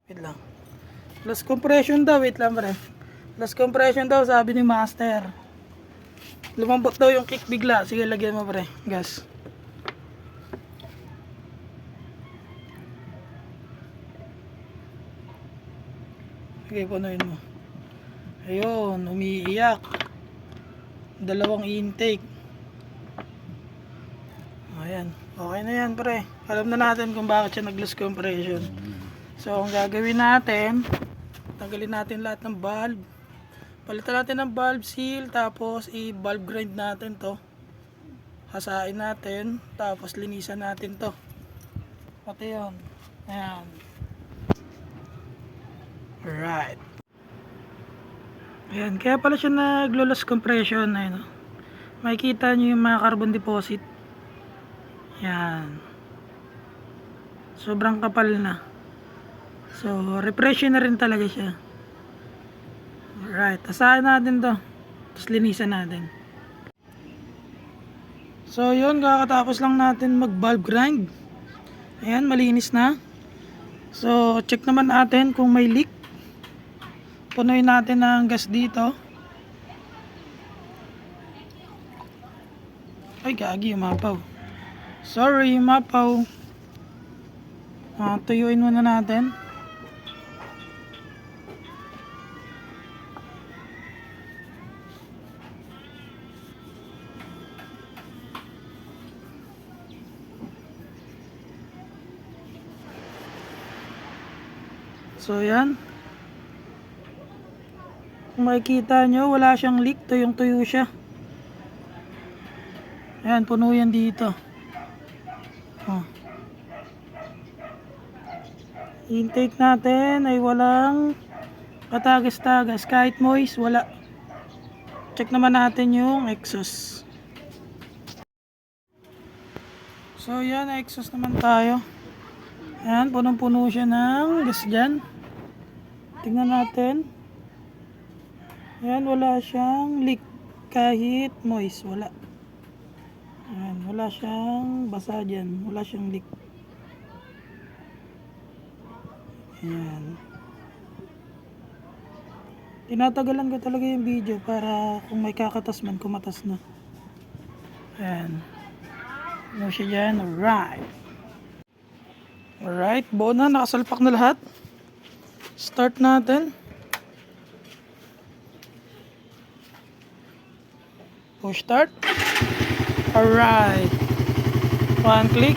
Wait lang. Loss compression daw, wait lang pre. Loss compression daw, sabi ni master. Lumambot daw yung kick bigla. Sige, lagyan mo pre, gas. Sige, punuin mo. Ayun, umiiyak. Dalawang intake. Ayan, okay na yan pre. Alam na natin kung bakit siya nag-loss compression. So, ang gagawin natin, tanggalin natin lahat ng valve. Palitan natin ng valve seal, tapos i-valve grind natin to. Hasain natin, tapos linisan natin to. Pati yun. Ayan. Alright. Ayan, kaya pala siya naglo-loss compression. Ayan, makikita nyo yung mga carbon deposit. Ayan. Sobrang kapal na. So, refresh na rin talaga siya. Alright, asahan natin to. Tapos linisan natin. So, yun, kakatapos lang natin mag-valve grind. Ayan, malinis na. So, check naman natin kung may leak. Punuin natin ang gas dito. Ay, gagi, umapaw. Sorry, umapaw. Tuyuin muna natin. So, yan. Kung makikita nyo, wala siyang leak. Tuyong-tuyo siya. Ayan, puno yan dito. Oh. Intake natin ay walang katagas-tagas. Kahit moist, wala. Check naman natin yung exhaust. So, yan. Exhaust naman tayo. Ayan, punong-puno siya ng gas dyan. Tingnan natin. Ayan, wala siyang leak. Kahit moist, wala. Ayan, wala siyang basa dyan. Wala siyang leak. Ayan. Tinatagalan ko talaga yung video para kung may kakatas man, kumatas na. Ayan. Ano siya dyan? Alright. Alright, buo na. Nakasalpak na lahat. Start natin. Push start. Alright. One click.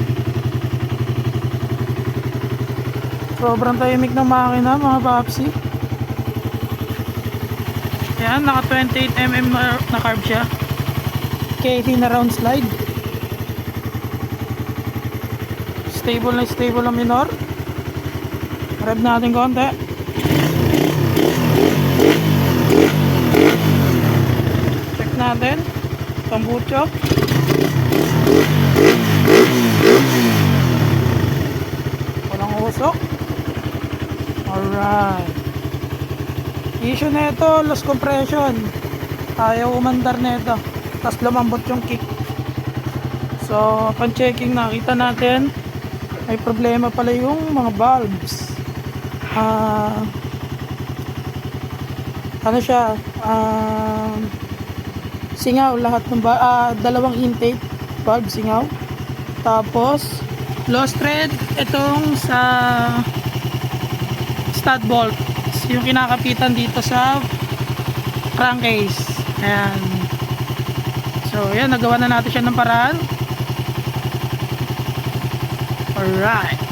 Sobrang tahimik ng makina mga papsi. Yan, naka 28mm na carb siya. KT na round slide. Stable na minor. Rev natin konti. Check natin. Tambucho. Walang usok. Alright. Issue na ito, loss compression. Ayaw umandar na ito. Tapos lumambot yung kick. So, upon checking, nakita natin may problema pala yung mga valves. Ano siya? Singaw lahat ng dalawang intake valve singaw. Tapos lost thread itong sa stud bolt, yung kinakapitan dito sa crankcase. Ayan. So yan, nagawa na natin siya ng paraan. Alright.